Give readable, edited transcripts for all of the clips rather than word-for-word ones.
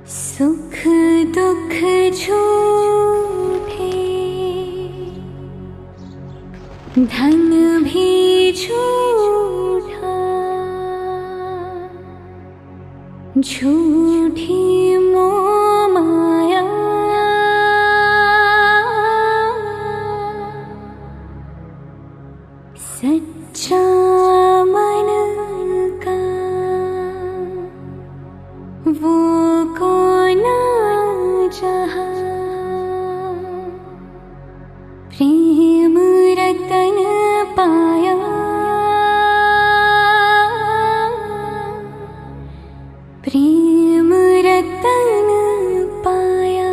सुख दुख झूठे, धन भी झूठा, झूठी मोह माया, सच्चा मन का वो कौन जहाँ, प्रेम रतन पाया, प्रेम रतन पाया।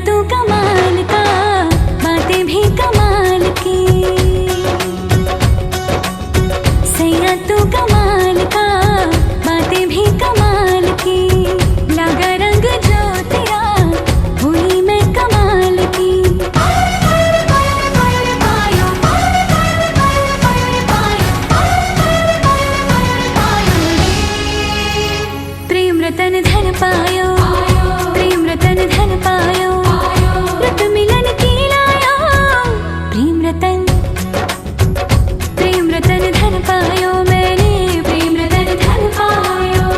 तू कमाल का, बातें भी कमाल की, सैया तू कमाल का, बातें भी कमाल की, लगा रंग जो तेरा हुई मैं कमाल की। प्रेम रतन धन पायो, प्रेम रतन धन पायो, रत मिलन की लाया, प्रेम रतन धन पायो, मैंने प्रेम रतन धन पायो।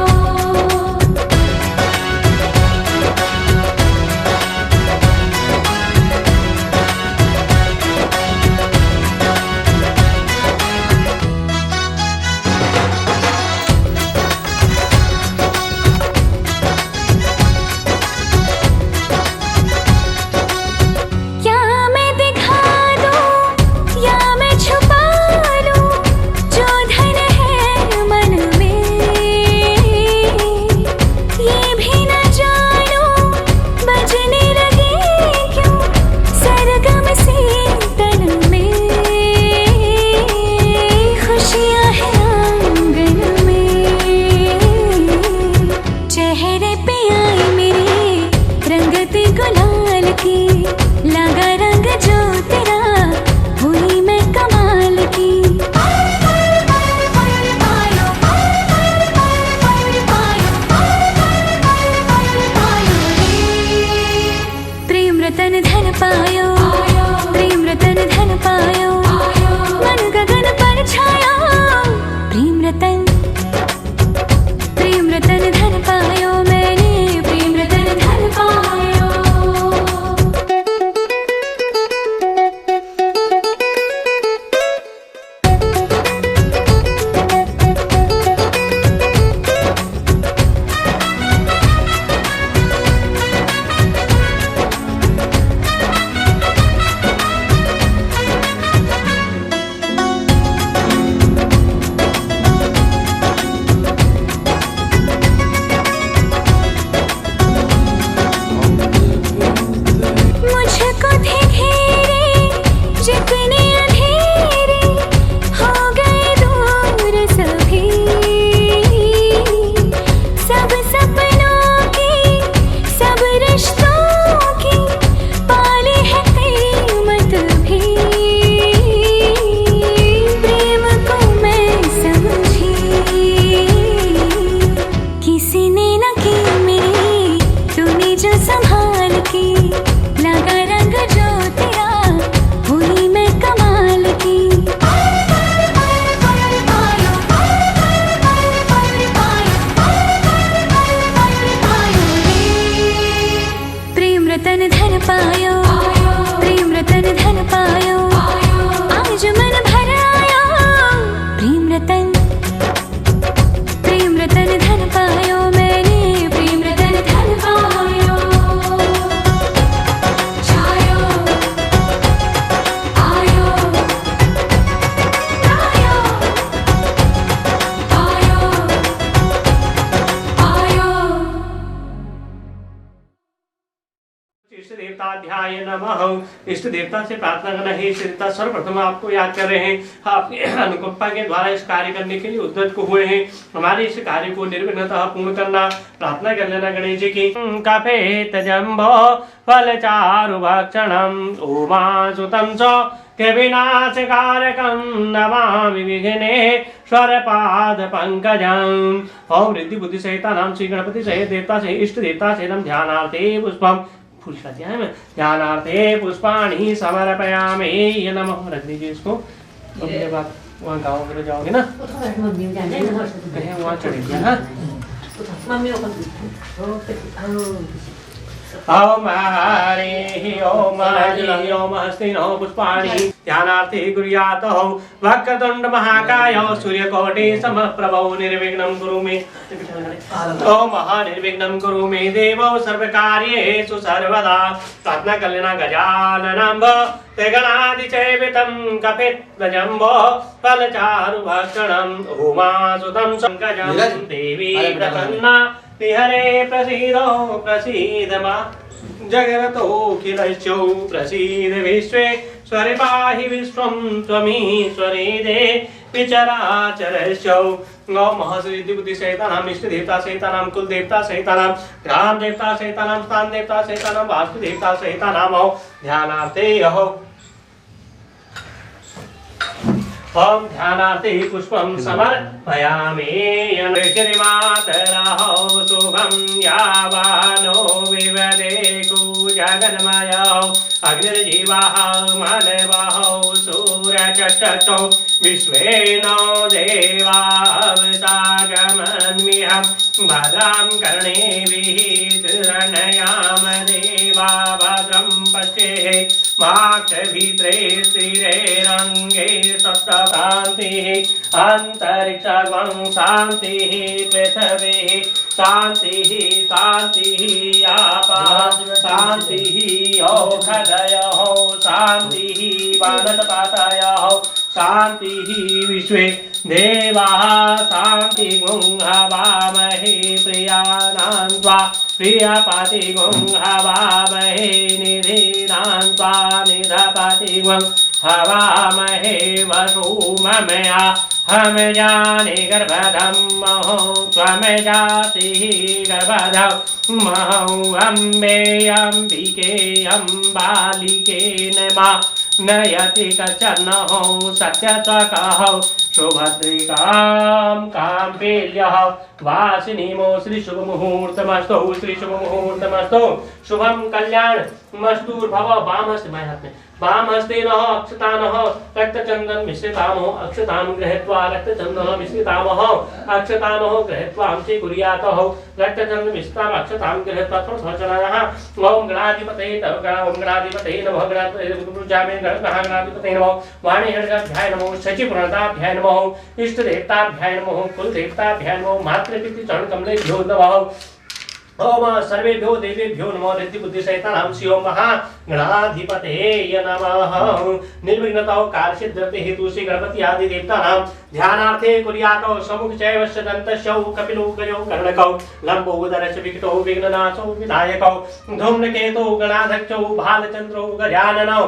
लगा रंग जो तेरा हुई मैं कमाल की। प्रेम रतन धन पायो, प्रेम रतन धन पायो, मन गगन पर छाया, प्रेम रतन धन पायो, मैंने प्रेम रतन धन पायो। रतन धन पायो, प्रेम रतन धन पायो, आज मन भर आया, प्रेम रतन धन पायो, मैंने प्रेम रतन धन पायो। देवताध्याय नमः। इष्ट देवता से प्रार्थना करना है। इष्ट देवता सर्वप्रथम आपको याद कर रहे हैं, आपकी अनुकंपा के द्वारा इस कार्य करने के लिए उद्यत को हुए हैं। हमारे इस कार्य को निर्विघ्नतः पूर्ण करना, प्रार्थना कर लेना गणेश जी की। कफेत जम्बो फल चारु भक्षणम उमासुतं च विनाशकारकं नमामि विघ्नेश्वर पाद पंकजम्। ओम रिद्धि बुद्धि सहितानां श्री गणपति सहित देवता से इष्ट देवता से नम ध्यानार्थे पुष्पम फूल का ध्यान में ध्यानार्थे पुष्पाणि समर्पयामि। ये नमः रख दीजिए इसको। अपने बात वहाँ गाँव में जाओगे ना, कहीं वहाँ चढ़ेगी। हाँ ओम हरि ओम हरि ओम हस्ति नो पुष्पाणि ध्यानार्थे कुर्यात् वक्रतुंड महाकाय सूर्यकोटि समप्रभो निर्विघ्नं कुरु मे। ओम निर्विघ्नं कुरु मे देवो सर्वकार्येषु सर्वदा। प्रार्थना कर लेना। गजाननं गणाधिचैवितं कपित्वजम्बो फलचारु भक्षणम् उमासुतं संकजं देवी प्रसन्ना हरे प्रसीदो प्रसीद मा जगतोऽखिलश्चो प्रसीद विश्वेश्वरि पाहि विश्वं त्वमीश्वरी देवी चराचरश्चो। ओम महर्षि बुद्धि सहितानां इष्ट देवता सहितानां कुल देवता सहितानां ग्राम देवता सहितानां स्थान देवता सहितानां वास्तु देवता सहितानां ध्यानार्थे अहो। ओम ध्यानार्थे पुष्पं समर्पयामि। श्रीमातरः शुभं यावानो विवदेकु जगन्मयो अग्निर्जीवाः मानवाः सूर्यचक्षुः विश्वेनो देवावतागमन्मिह भद्रां कर्णेभिः शृणयाम देवा भद्रं पश्येत् माक्षभित्रे स्थिरैरङ्गे सप्तशान्तिः अन्तरिक्षं शान्तिः पृथिवीः शान्तिः शान्तिः आपाः शान्तिः औषधयः शान्तिः वनस्पतयः शान्तिः विश्वे देवाः शान्तिं हवामहे प्रियाणां त्वा प्रियपतिं हवामहे निधीनां त्वा निधपतिं हवामहे वसुममया हम जाने गर्भधं महो त्वं जातिः गर्भधं महौ अम्बे अम्बिके अम्बालिके नमा नयति कचन हो सत्यत्वकः सुभद्रिकां काम्पेल्यः वासिनीमो श्री शुभ मुहूर्तमस्तु श्री शुभ मुहूर्तमस्तु शुभम कल्याण मस्तूर्भव। वाम हस्त बाएं हाथ में वाम हस्ते नः अक्षतानः रक्तचन्दन मिश्रितामो अक्षतां गृहीत्वा रक्तचन्दन मिश्रितामः अक्षतानः गृहीत्वा अंशे कुर्यातः रक्तचन्दन मिश्रिताम् अक्षतां गृहीत्वा प्रथमचरणः। ओम गणाधिपतये नमः गणाधिपतये नमः वाणीहर्षाभ्याय नमो शचिपूर्णताभ्याय नमः इष्ट देवताभ्याय नमः कुल देवताभ्याय नमः मातृपितृ चरण कमलेभ्यो नमः। ओम सर्वेभ्यो देवेभ्यो नमो रिद्धि बुद्धि सहितानां श्री ओम महागणाधिपतये नमः। निर्विघ्नतौ कार्यसिद्ध्यर्थे हेतु श्री गणपति आदि देवतानां ध्यानार्थे कुर्यातो समुख चैवस्य दन्तस्यौ कपिलो गजौ कर्णकौ लंबोदरस्य विकटौ विघ्ननाशौ विनायकौ धूम्रकेतौ गणाध्यक्षौ भालचन्द्रौ गजाननौ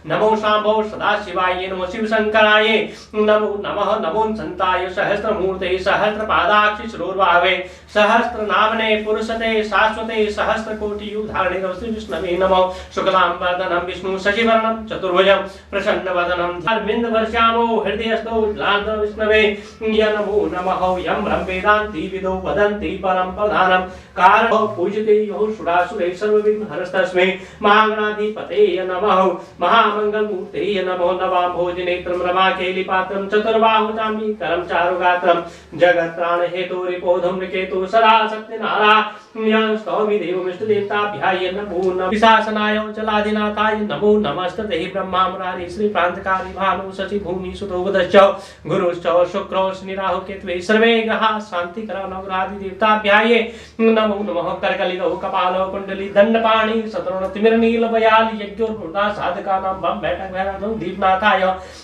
नमो शाम्भो सदाशिवाय नमो शिवशंकराय नमो नमः नमो संताय सहस्रमूर्ते सहस्रपादाक्षि शिरोर्भावे सहस्रनामने पुरुषते शाश्वते सहस्रकोटियुगधारिणे श्री विष्णवे नमः। शुक्लां वदनं विष्णु शशिवर्णं चतुर्भुजं प्रसन्नवदनं धर्मेन्द्रवर्षामो हृदयस्थो विष्णवे नमो नमः। यं ब्रह्मवेदान्ति विदो वदन्ति परं प्रधानं कारणं पूजते यो सुरासुरे सर्वविघ्नहरस्तस्मै महागणाधिपतये नमः। महामङ्गलमूर्ते नमो नवाम्भोजनेत्रं रमाकेलिपात्रं चतुर्बाहुचाम्बीकरं चारुगात्रं जगत्त्राणहेतुरिपोधूम्रकेतु सदा सत्यनारायणं स्तौमि देवमिष्टदेवताभ्याय नमो नमः। विशासनाय जलाधिनाथाय नमो नमस्ते। ब्रह्मा मुरारी श्री प्रान्तकारी भानु शशि भूमि सुतो बुधश्च गुरुश्च शुक्रो शनि राहु केतवे सर्वे ग्रहाः शान्तिकरा नवग्रहादि देवताभ्याय नमो नमः। करकलितो कपालो कुंडली दंडपाणि शतरुण तिमिर नील बयाल यज्ञोर्वृता साधकानां बम बैठक भैरव दीपनाथाय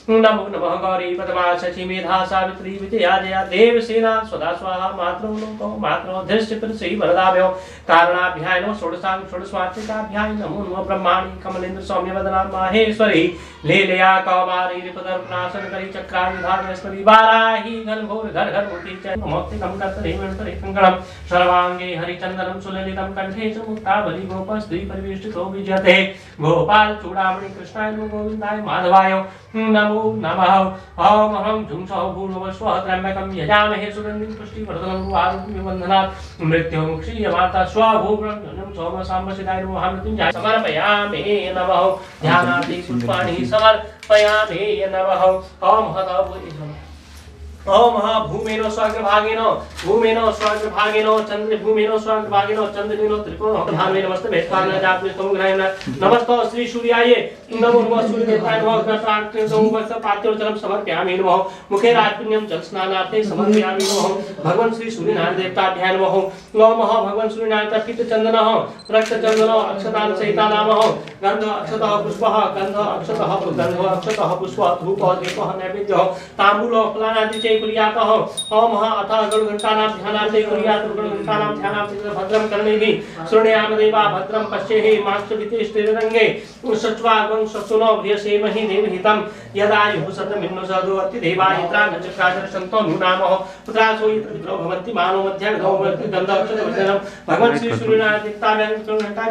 नमो नमः। गौरी पद्मा शशि मेधा सावित्री विजया जया देवसेना सदा स्वाहा मातृ लोको मात्रोधृष्य प्रसि वरदाभ्यो कारणाभ्याय नमो षोडशमात्रिकाभ्याय नमो नमः ब्रह्माणि कमलेन्द्र सौम्य वदना माहेश्वरी लीलया कौमारी रिपुदर्पणासन करी चक्रायुधानेश्वरी वाराही घनघोर घर घर मूर्ति च मौक्तिकं कर्तरि विणतरि कंकणं सर्वांगे हरिचंदनं सुललितं कंठे च मुक्तावली गोपस्त्री परिवेष्टितो विजयते गोपाल चूड़ामणि कृष्णाय नमो गोविन्दाय माधवाय नमो नमः ओम अहं झुंसः भूर्भुवः स्वः त्र्यम्बकं यजामहे सुगन्धिं पुष्टिवर्धनं आरोग्यं वन्दनात् मृत्युमुक्षीय माता स्वभूभ्रं सोम साम्बसिदाय नमो महामृत्युञ्जय समर्पयामि नमः ध्यानादि पुष्पाणि समर्पयामि नमः ओम हतः ओम भूमेनो स्वाग्रभागेन चंद्र स्वाग्रभागेन चंद्रेनो त्रिकोण भावे नमस्ते भेषपान जातमे तोग्रायन नमस्तो श्री सूर्याय नमो नमः सूर्य देवताय नमः ग्रसाक्ते संवत्स पात्योचरम समर्पयामि नमः मुखे राजपुण्यम जल स्नानार्थे समर्पयामि नमः भगवान श्री सूर्यनारायण देवताभ्याय नमः नमः भगवान सूर्यनारायण पित्त चंदनः रक्त चंदनः अक्षतान सहिता नामः गंध अक्षतः पुष्पः गंध अक्षतः पुष्पः धूप दीपः नैवेद्यः तांबूल फलानादि कुर्यातः ओम अतः गरुडघंटानां ध्यानार्थे कुर्यात् गरुडघंटानां ध्यानार्थे भद्रं कर्णैः शृणुयाम देवा भद्रं पश्येहि माक्षभिते स्थिररङ्गे सच्वागं ससुनो भ्रियसेमहि देवहितं यदायुः शतमिन्नु सदुवति देवायित्रा नचक्राचर सन्तो न्यूनामः पुत्रासो यत्र भवन्ति मानो मध्यागधो भवन्ति गन्धक्षतवर्धनं भगवान् श्री सूर्यनारायण देवताभ्यां घंटा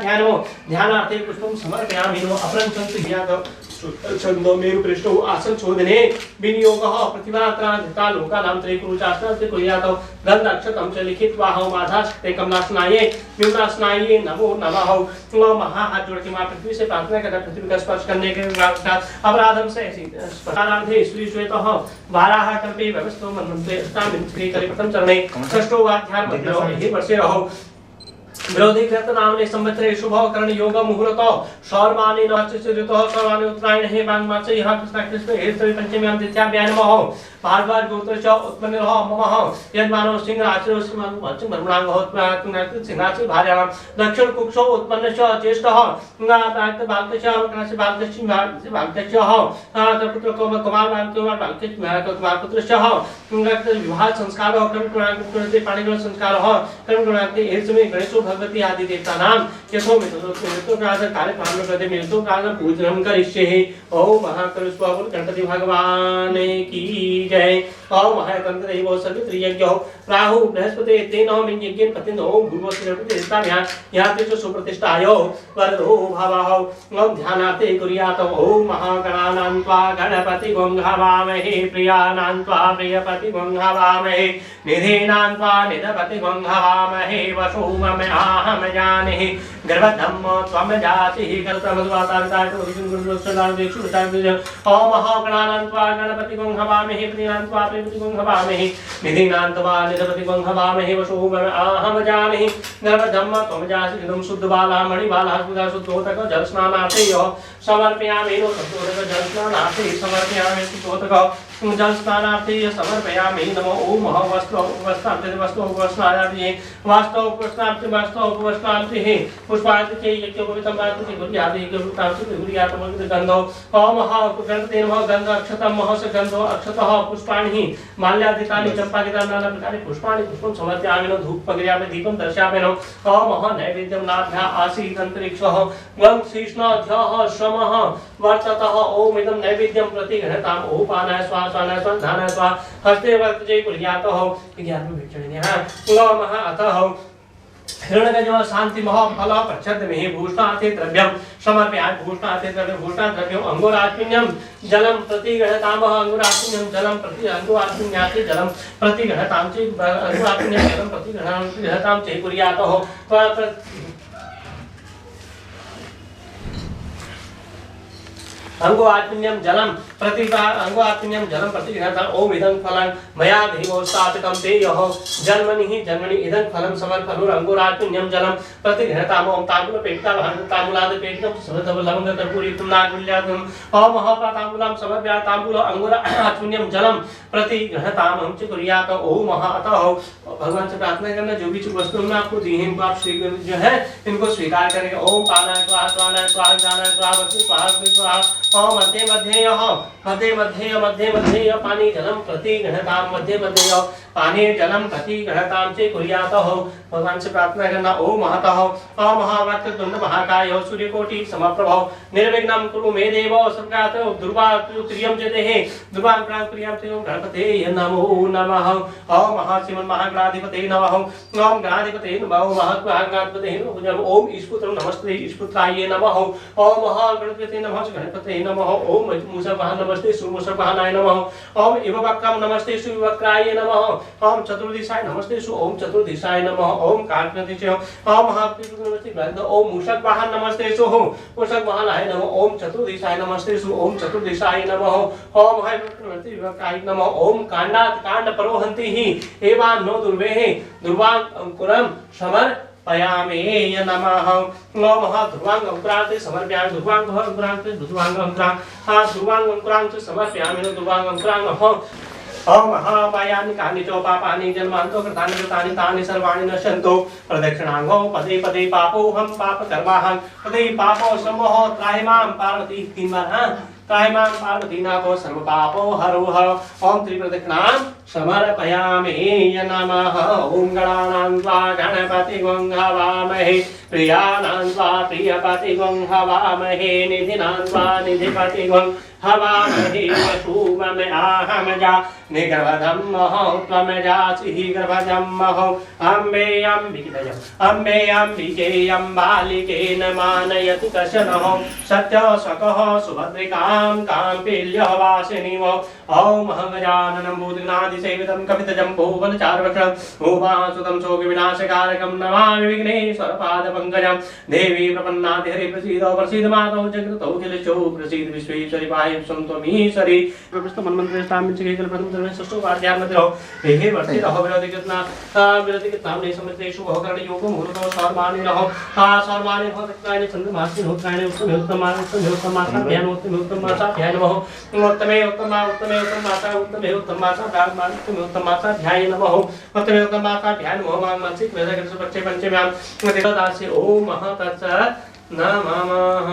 ध्यानार्थे पुष्पं समर्पयामि नमः अपरञ्चन्तु ह्यात छंदो मेरु पृष्ठो आसन शोधने विनियोगः प्रतिभात्राधिता लोकानां त्रैकुरुचास्ते कुर्यातो गन्धक्षतं च लिखित्वा माधास्ते कमलासनाये न्यूनासनाये नमो नमः महा हाथ जोड़ के मां पृथ्वी से प्रार्थना करता पृथ्वी का स्पर्श करने के अपराधम से स्पर्शाराधे श्री श्वेतः वाराह कल्पे व्यवस्थो मनन्ते अष्टामिन्त्रि करि प्रथम चरणे षष्ठो वाध्याय मध्ये हे वर्षे रहो विरोधी कृत नामने संवत्सरे शुभ करण योग मुहूर्त शौर्मानि नक्षत्रऋतुः शौर्मानि उत्तरायण हे माघमासे यः कृष्ण हे श्री पंचम्यां तिथ्याभ्यां नमः भार्गव गोत्रश्च उत्पन्नः ममः यजमानो सिंहाचरो सिंहानु वचन ब्रह्मणांगः उत्पन्नः सिंहाचि भार्याणां दक्षिण कुक्षो उत्पन्नश्च ज्येष्ठः नारायण बालकश्च कनस्य बालकश्च बालकश्च पुत्र कुमार कुमार पुत्रश्च विवाह संस्कारः कर्मगुणान्ते पाणिग्रह संस्कारः कर्मगुणान्ते एतस्मै गणेशो भगवती आदि देवतानां यथो मितो कार्यक्रम प्रति मितो काल पूजनम करिष्ये ओम महाकरुस्वामी गणपति भगवान की जय ओम महातंत्र देवो सर्वत्रियज्ञो राहु बृहस्पति तेनो मिं यज्ञेन पतिनो भूर्भुवस्सर्वति देवताभ्यां याते च सुप्रतिष्ठायो वरदो भावः ओम ध्यानाते कुर्यात ओम महागणानां त्वा गणपति गंघवामहे प्रियानां त्वा प्रियपति गंघवामहे निधीनां त्वा निधपति गंघवामहे वसो मम आहम जाने गर्भधम्म त्वम जाति कर्तमद्वातारिताय विष्णु गुरुसदान देक्षुताय ओम महागणानां त्वा गणपति गंघवामहे प्रियानां त्वा प्रियपति गंघवामहे निधीनां त्वा निधपति गंघवामहे वसो मम आहम जाने गर्भधम्म त्वम जाति इदं शुद्ध बाला मणि बाला सुधा शुद्धोतक जल स्नानार्थे समर्पयामि नो शुद्धोतक जल स्नानार्थे समर्पयामि शुद्धोतक जल स्नानार्थे समर्पयामि नमो ओम वस्त्र उपवस्त्रार्थे वस्त्र उपवस्त्रार्थे वास्तव उपवस्त्रार्थे वास्तव उपवस्त्रार्थे पुष्पार्थे च यज्ञोपवीतं वार्थे गुरुयादि गुरुतांसु गुरुयातमग्र गन्धो ओम गणपते नमः गन्ध अक्षतं महस गन्धो अक्षतः पुष्पाणि माल्यादिकानि चम्पादिकानि नाना प्रकारे पुष्पाणि पुष्पं समर्पयामि नो धूपपग्र्यामि दीपं दर्शयामि नो ओम नैवेद्यं नाभ्या आसीत् अन्तरिक्षः वं शीष्णाध्यः श्रमः वर्ततः ओम इदं नैवेद्यं प्रति गृह्णाताम् ओपानाय स्वाहा स्वाहा स्वाहा धानाय स्वाहा हस्ते वर्तते कुर्यातः ज्ञानं विचरणीयः ओम अतः हिरण्यगजो शांति महो फल प्रच्छद्महि भूषणार्थे द्रव्यं समर्पयामि भूषणार्थे द्रव्यं अंगुरात्मन्यं जलं प्रति गृह्णातामः अंगुरात्मन्यं जलं प्रति अंगुरात्मन्यार्थे जलं प्रति गृह्णातां च अंगुरात्मन्यं जलं प्रति गृह्णातां च कुर्यातः अंगुआत्मन्यं जलं प्रति गृह्णातां ओम इदं फलं मया देवो स्थापितं ते यः जन्मनि इदं फलं समर्पणुर अंगुरात्मन्यं जलं प्रति गृह्णाताम् ओम ताम्बूलपेटिका ताम्बूलादपेटिकं सर्वधवलवङ्गकर्पूरयुक्तं नागुल्यातं ओम ताम्बूलं समर्पयामि ताम्बूल अंगुरात्मन्यं जलं प्रति गृह्णाताम् च कुर्यात ओम अतः भगवान से प्रार्थना करना जो भी वस्तु हमने आपको दी है इनको आप जो है इनको स्वीकार करेंगे ओम पानाय स्वाहा स्वानाय स्वाहा जानाय स्वाहा वस्तु स्वाहा स्वाहा ओम मध्ये मध्ये पानी जलम प्रति गृह्णातां मध्ये पानी जलम प्रतिग्रहतां च कुर्यातः। भगवान से प्रार्थना करना ओम महतः महावक्रतुंड महाकाय सूर्यकोटि समप्रभ निर्विघ्नं कुरु मे देव सर्वगात दुर्वाक्रियं च देहे दुर्वाक्रां क्रियां च गणपते नमो नमः। ओम महाशिवन महागणाधिपते नमः। ओम गणाधिपते नमः महागणाधिपते नमः। ओम ईशपुत्रं नमस्ते ईशपुत्राय नमः। ओम महागणपते नमः गणपते नमः। ओम मूषकवाहन नमस्ते सुमूषकवाहनाय नमः। ओम इववक्रं नमस्ते सुविवक्राय नमः। ओम चतुर्दिशाय नमस्ते ओम चतुर्दिशाय नमः। ओम कालकटिचे ओम महाप्रिय नमस्ते। ओम मूषकवाहन नमस्ते मूषकवाहनाय नमः। ओम चतुर्दिशाय नमस्ते ओम चतुर्दिशाय नमः। ओम महाविवक्राय नमः। ओम कांडात् कांड परोहन्ति हि एवान् नो दुर्वेः दुर्वांग अंकुरं समर्पयामि नमः। ओम ध्रुवांग अंकुरांते समर्पयामि ध्रुवांग अंकुरांते ध्रुवांग अंकुरां ध्रुवांग अंकुरांते समर्पयामि ध्रुवांग अंकुरां। ओम महापायानि कानि च पापानि जन्मान्तो कृतानि कृतानि तानि सर्वाणि नश्यन्तो प्रदक्षिणांगो पदे पदे पापोऽहं पापकर्माहं पदे पापो समोह त्राहि मां पार्वती किन्वरः त्राहि मां पार्वतीनाथो सर्वपापो हरो हर। ओम त्रिप्रदक्षिणां समर्पयामि नमः। ओम गणानां त्वा गणपतिं हवामहे प्रियाणां त्वा प्रियपतिं हवामहे निधिनां त्वा निधिपतिं हवामहे वसुममे आहमजा निगर्भधं महो त्वमजासि गर्भजं महो। अम्बे अम्बिके अम्बिके अम्बालिके न मानयति कशनः सत्यशकः सुभद्रिकां काम्पिल्यः वासिनीव। ओम गजाननं भूतगणाधिसेवितं कपितजम्बूफलचारुभक्षं उमासुतं शोकविनाशकारकं नमामि विघ्नेश्वरपादपङ्कजं। देवी प्रपन्नाति हरि प्रसीद प्रसीद मातौ जगतो खिलचो प्रसीद विश्वेश्वरि पाहि त्वमीश्वरी हे वर्षे रहो विरोधि कितना नहीं समझते शुभ होकर योग मुहूर्त सर्वाणी रहो सर्वाणी हो तत्कानि चंद्रमासी होत्राणि उत्तम उत्तम मासा ध्यान उत्तम मासा ध्यान नमः। उत्तमे उत्तम मासा उत्तम मासा ध्यान नमः। उत्तमे उत्तम मासा ध्यान नमः। मां मानसिक वेदकृत पक्षे पंचम्यां देवदासी ओम तत्सत् नमः।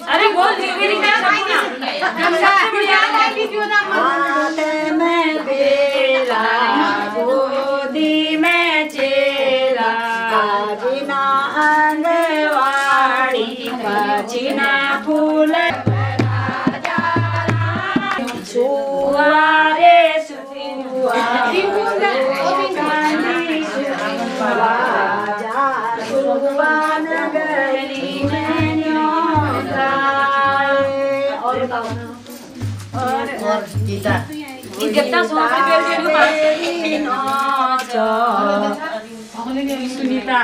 अरे बोल गोदी में चेला जिना अंगवाड़ी जिना फूल सुवारे कितना सुनीता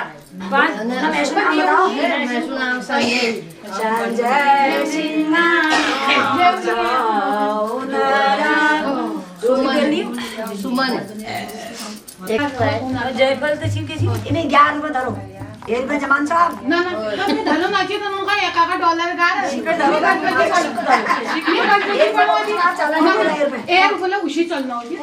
सुमन जयपाल तशी कशी इन्हें 11 रुपये धरो 1 रुपये जमान साहब ना ना तुम्ही धरून नाची तर मग काय एका डॉलर गार ए रुपये उशी चलना होती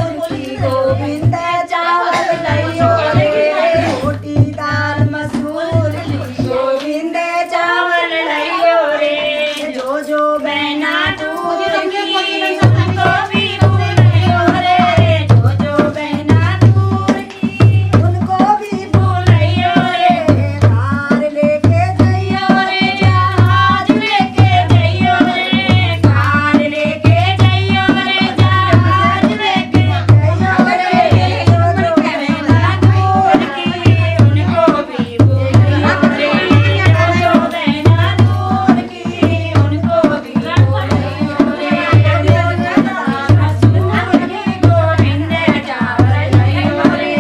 गोविंद चावल लइयो रे रोटी दाल मसूर गोविंद चावल लइयो रे जो जो बहना दूर की उनको भी भूलियो रे जो जो बहना दूर की उनको भी भूलियो रे कार लेके जइयो रे जहाज लेके जइयो रे कार लेके जइयो रे जहाज लेके जइयो रे जो जो बहना दूर की उनको भी भूलियो रे जो जो बहना दूर की उनको भी भूलियो रे गोविंद चावल लइयो रे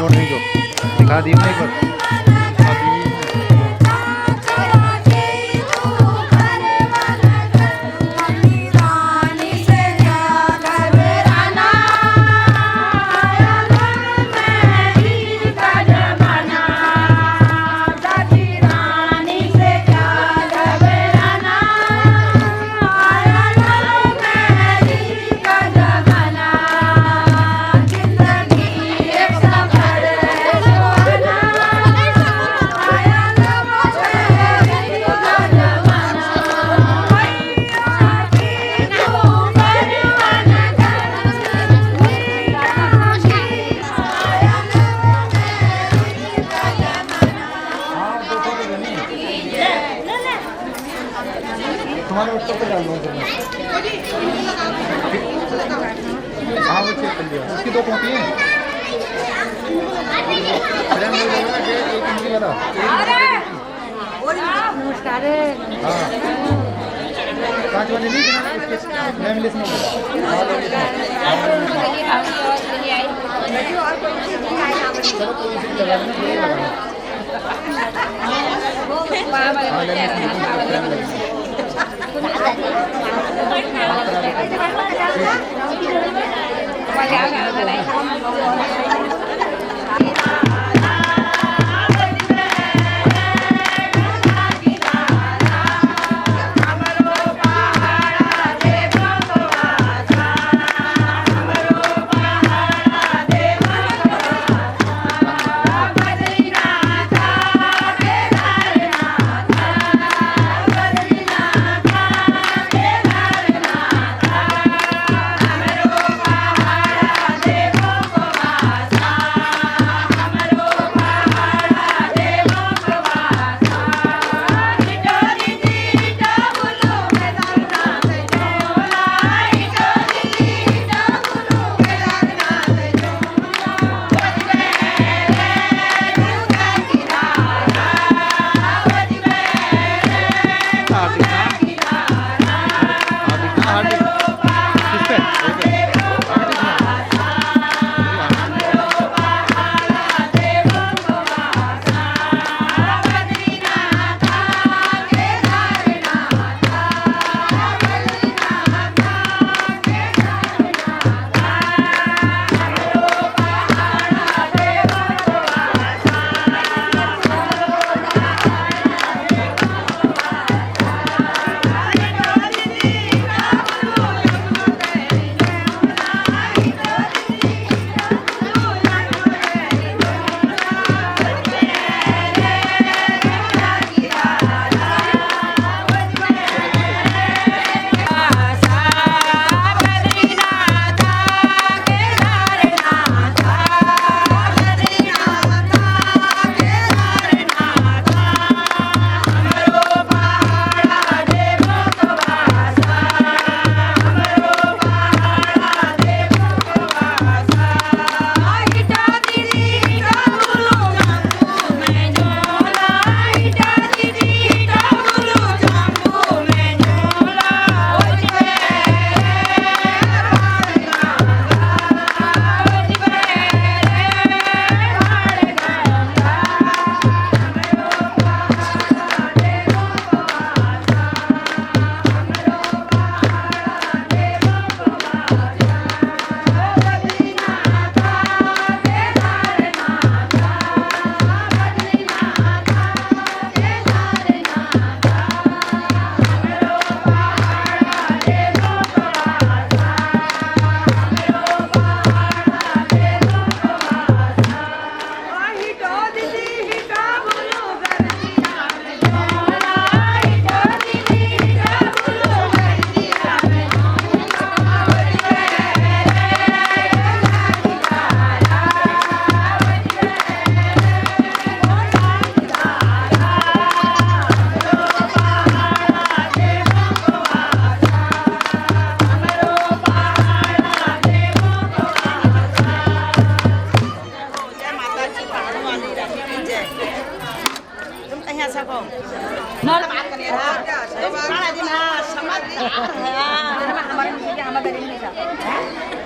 छोड़ रही जो दिखा दी ना एक बार तुम्हारे उत्तर पे डाल दूँ हाँ वो चेक कर लिया उसकी 2 कॉपी हैं नमस्कार हाँ 5 वाले नहीं मैम लिस्ट में चलो तो इसी को लगा देना ये लगाना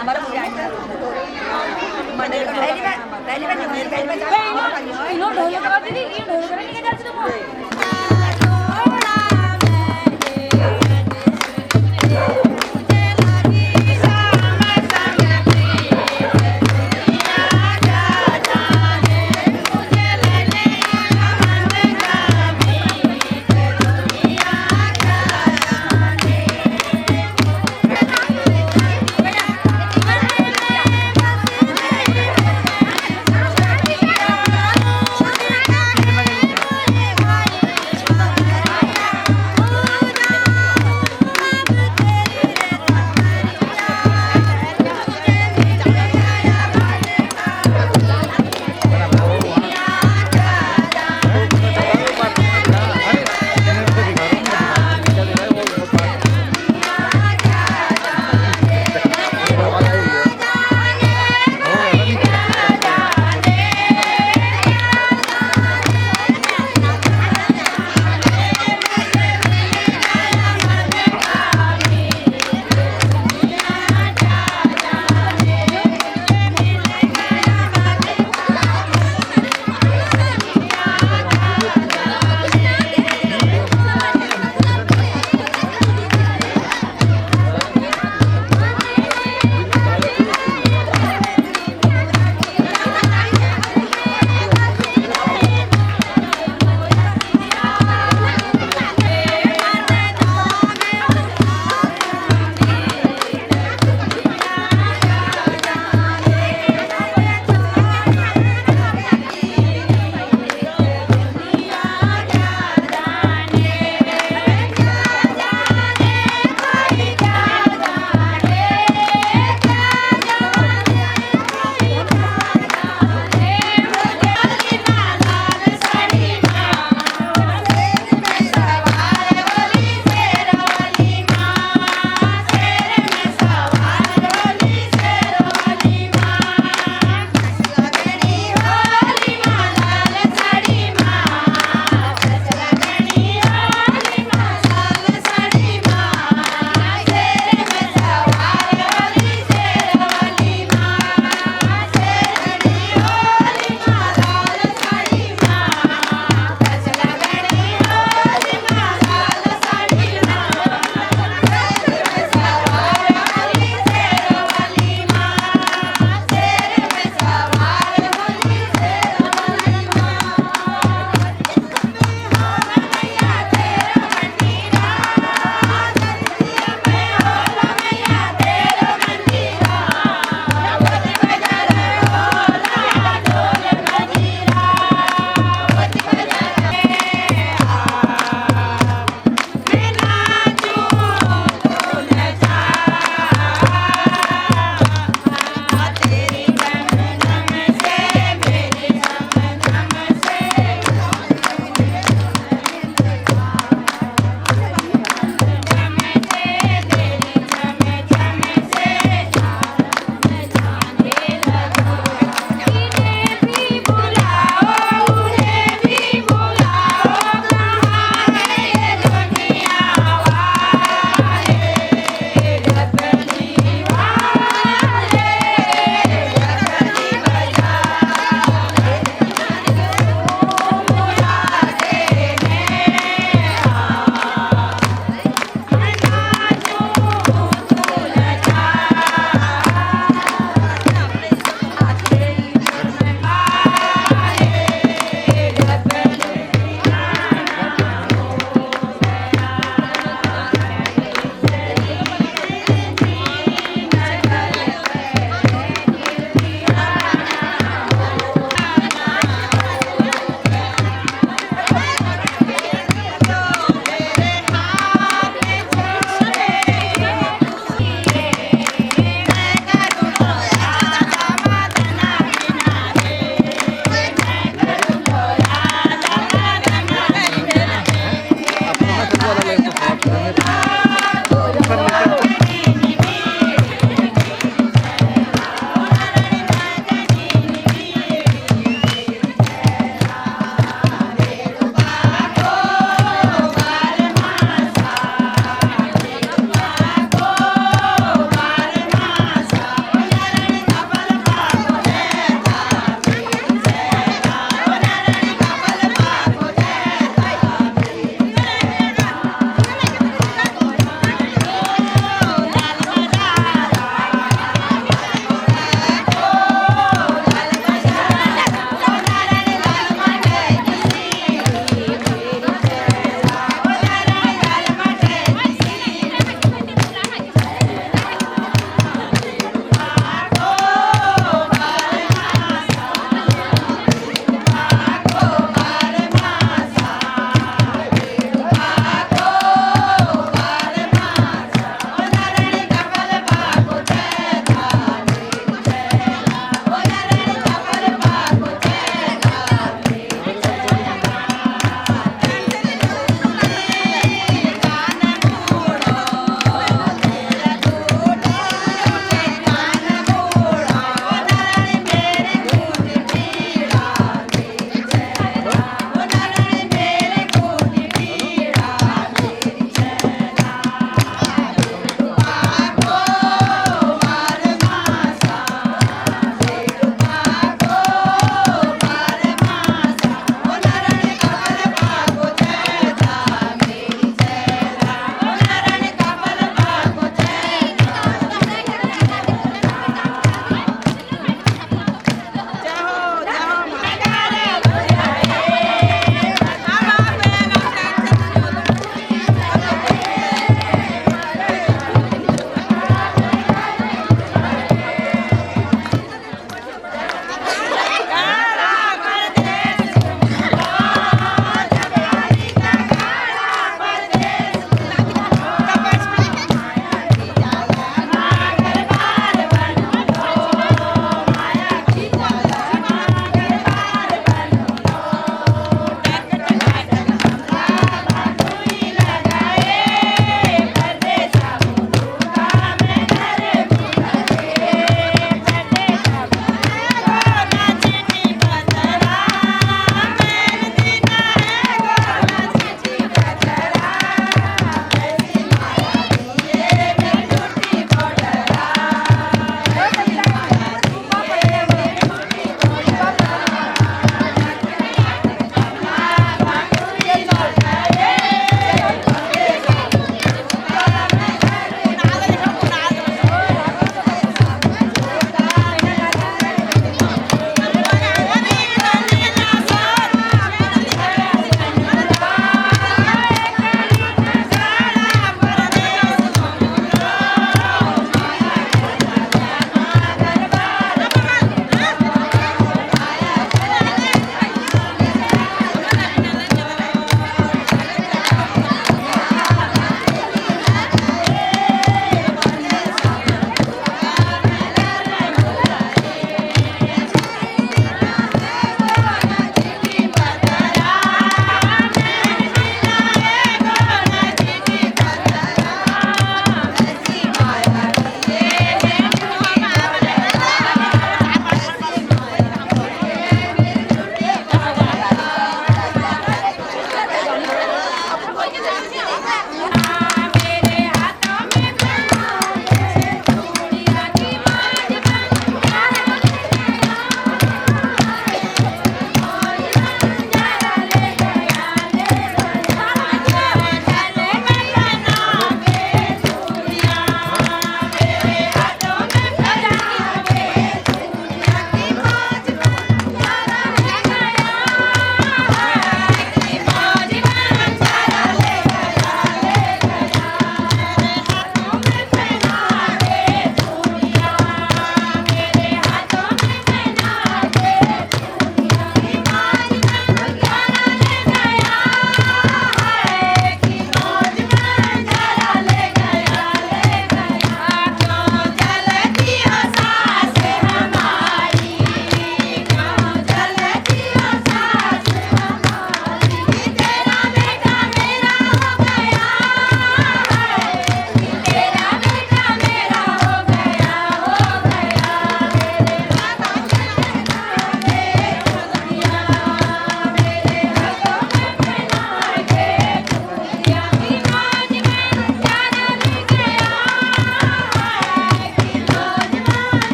हमारा पहले में ढोल करा दीदी, ये ढोल करा नहीं के जाते तुम